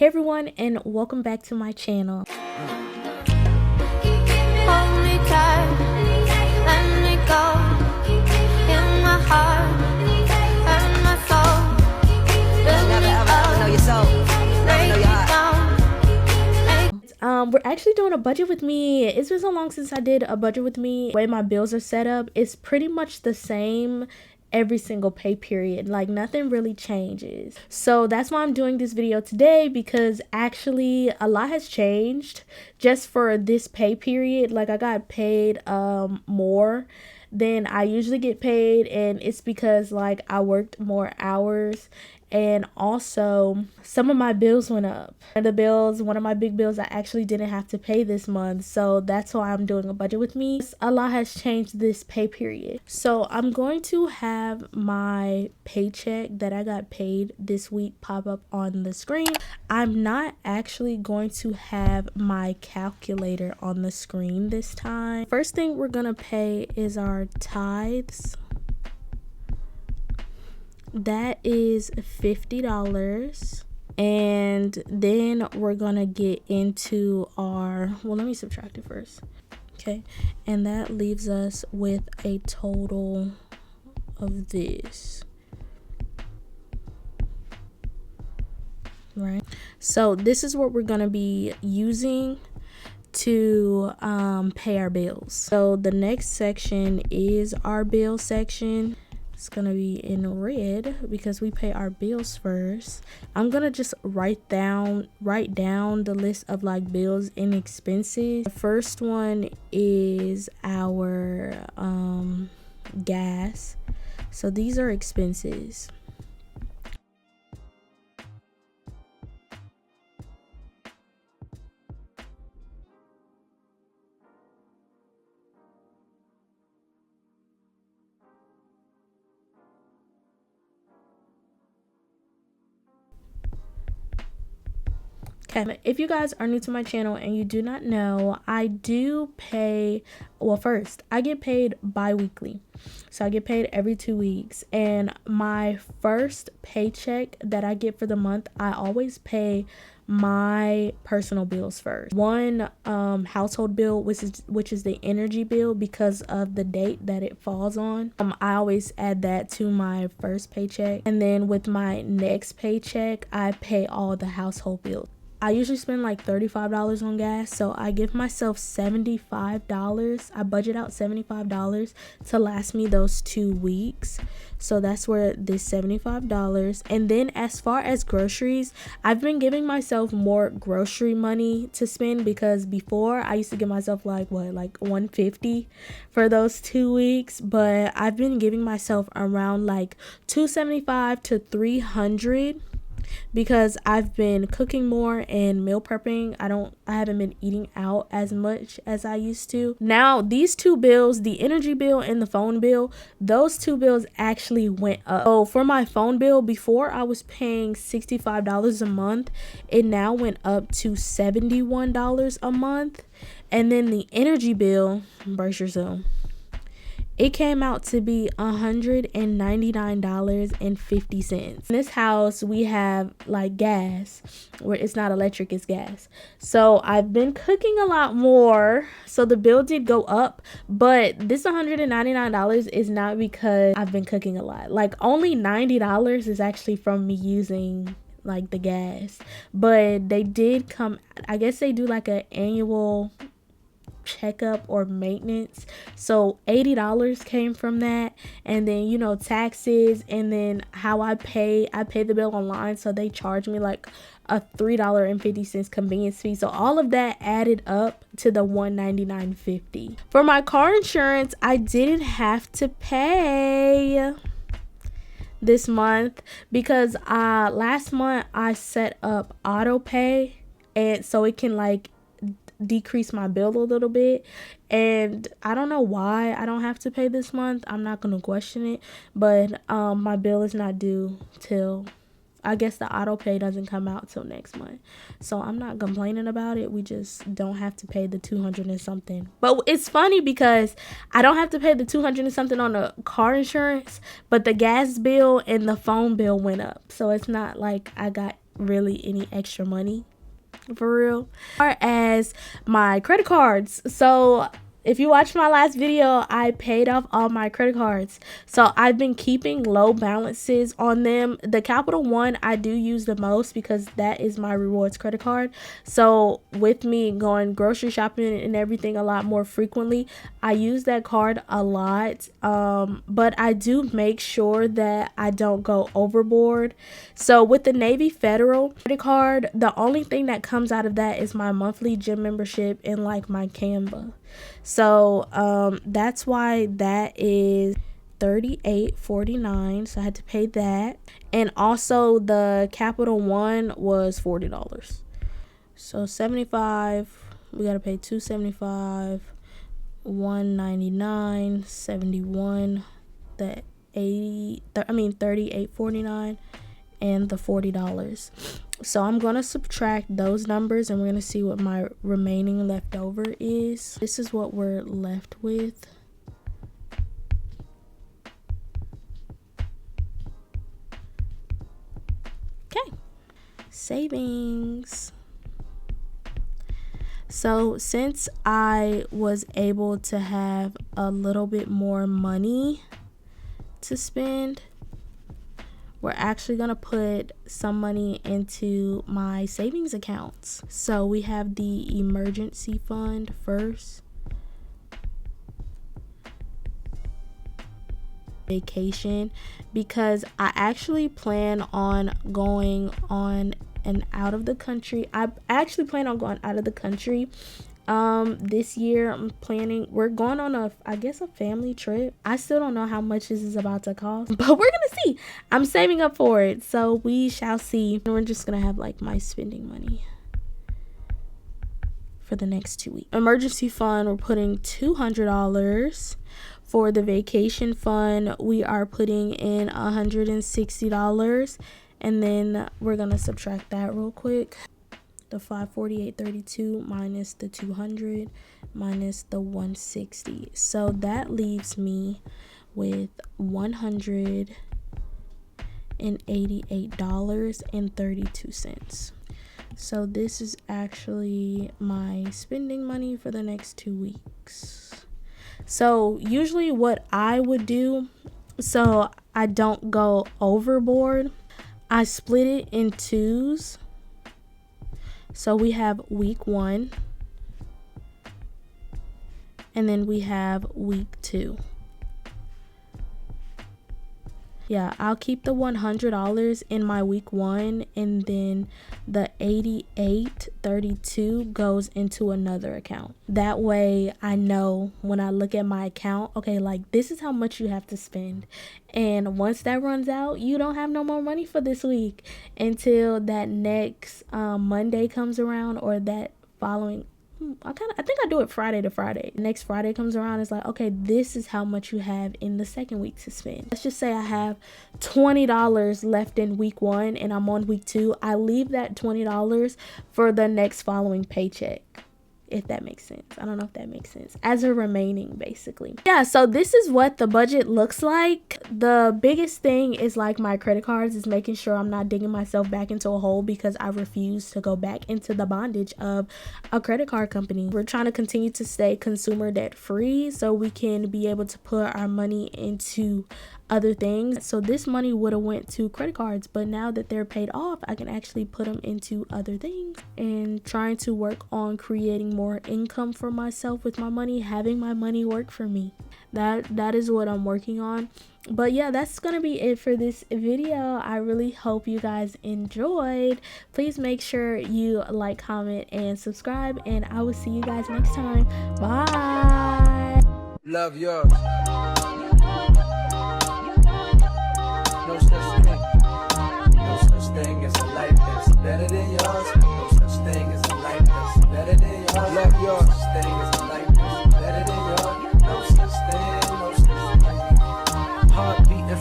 Hey everyone, and welcome back to my channel. We're actually doing a budget with me. It's been so long since I did a budget with me. The way my bills are set up is pretty much the same every single pay period. Like, nothing really changes. So that's why I'm doing this video today, because actually a lot has changed just for this pay period. Like, I got paid more than I usually get paid, and it's because like I worked more hours, and also some of my bills went up. One of my big bills I actually didn't have to pay this month, so that's why I'm doing a budget with me. A lot has changed this pay period. So I'm going to have my paycheck that I got paid this week pop up on the screen. I'm not actually going to have my calculator on the screen this time. First thing we're gonna pay is our tithes. That is $50, and then we're gonna get into our, well, let me subtract it first. Okay, and that leaves us with a total of this, right? So this is what we're gonna be using to pay our bills. So the next section is our bill section. It's gonna be in red because we pay our bills first. I'm gonna just write down the list of like bills and expenses. The first one is our gas. So these are expenses. Okay, if you guys are new to my channel and you do not know, I do pay, well, first I get paid bi-weekly. So I get paid every 2 weeks, and my first paycheck that I get for the month, I always pay my personal bills first. One household bill, which is the energy bill, because of the date that it falls on. I always add that to my first paycheck, and then with my next paycheck I pay all the household bills. I usually spend like $35 on gas, so I give myself $75. I budget out $75 to last me those 2 weeks. So that's where this $75. And then as far as groceries, I've been giving myself more grocery money to spend, because before I used to give myself like $150 for those 2 weeks, but I've been giving myself around like $275 to $300. Because I've been cooking more and meal prepping. I haven't been eating out as much as I used to. Now these two bills, the energy bill and the phone bill, those two bills actually went up. So for my phone bill, before I was paying $65 a month, it now went up to $71 a month. And then the energy bill, brace yourself, it came out to be $199.50. In this house, we have like gas, where it's not electric, it's gas. So I've been cooking a lot more, so the bill did go up, but this $199 is not because I've been cooking a lot. Like, only $90 is actually from me using like the gas, but they did come, I guess they do like an annual checkup or maintenance, so $80 came from that. And then, you know, taxes, and then how I pay the bill online, so they charge me like a $3.50 convenience fee. So all of that added up to the $199.50. For my car insurance, I didn't have to pay this month because last month I set up auto pay, and so it can like decrease my bill a little bit, and I don't know why I don't have to pay this month. I'm not gonna question it, but my bill is not due till, I guess the auto pay doesn't come out till next month, so I'm not complaining about it. We just don't have to pay the 200 and something. But it's funny because I don't have to pay the 200 and something on the car insurance, but the gas bill and the phone bill went up, so it's not like I got really any extra money for real. As far as my credit cards, so if you watched my last video, I paid off all my credit cards. So I've been keeping low balances on them. The Capital One I do use the most because that is my rewards credit card. So with me going grocery shopping and everything a lot more frequently, I use that card a lot. But I do make sure that I don't go overboard. So with the Navy Federal credit card, the only thing that comes out of that is my monthly gym membership and like my Canva. So that's why that is $38.49. So I had to pay that. And also the Capital One was $40. So 75, we gotta pay $275, $199, 71, the $38.49, and the $40. So I'm gonna subtract those numbers and we're gonna see what my remaining leftover is. This is what we're left with. Okay, savings. So since I was able to have a little bit more money to spend, we're actually going to put some money into my savings accounts. So we have the emergency fund first. Vacation, because I actually plan on going on an out of the country. I actually plan on going out of the country. This year we're going on a family trip. I still don't know how much this is about to cost, but we're gonna see. I'm saving up for it, so we shall see. We're just gonna have like my spending money for the next 2 weeks. Emergency fund, we're putting $200. For the vacation fund, we are putting in $160, and then we're gonna subtract that real quick. The 548.32 minus the 200 minus the 160. So that leaves me with $188.32. So this is actually my spending money for the next 2 weeks. So usually what I would do, so I don't go overboard, I split it in twos. So we have week 1, and then we have week 2. Yeah, I'll keep the $100 in my week 1, and then the $88.32 goes into another account. That way I know when I look at my account, okay, like this is how much you have to spend. And once that runs out, you don't have no more money for this week until that next Monday comes around, or that following. I think I do it Friday to Friday. Next Friday comes around, it's like, okay, this is how much you have in the second week to spend. Let's just say I have $20 left in week 1 and I'm on week 2. I leave that $20 for the next following paycheck, if that makes sense. I don't know if that makes sense. As a remaining, basically. Yeah, so this is what the budget looks like. The biggest thing is like my credit cards, is making sure I'm not digging myself back into a hole, because I refuse to go back into the bondage of a credit card company. We're trying to continue to stay consumer debt free so we can be able to put our money into other things. So this money would have went to credit cards, but now that they're paid off, I can actually put them into other things, and trying to work on creating more income for myself with my money, having my money work for me. That is what I'm working on. But yeah, that's gonna be it for this video. I really hope you guys enjoyed. Please make sure you like, comment, and subscribe, and I will see you guys next time. Bye. Love yours. No such thing. No such thing as a life that's better than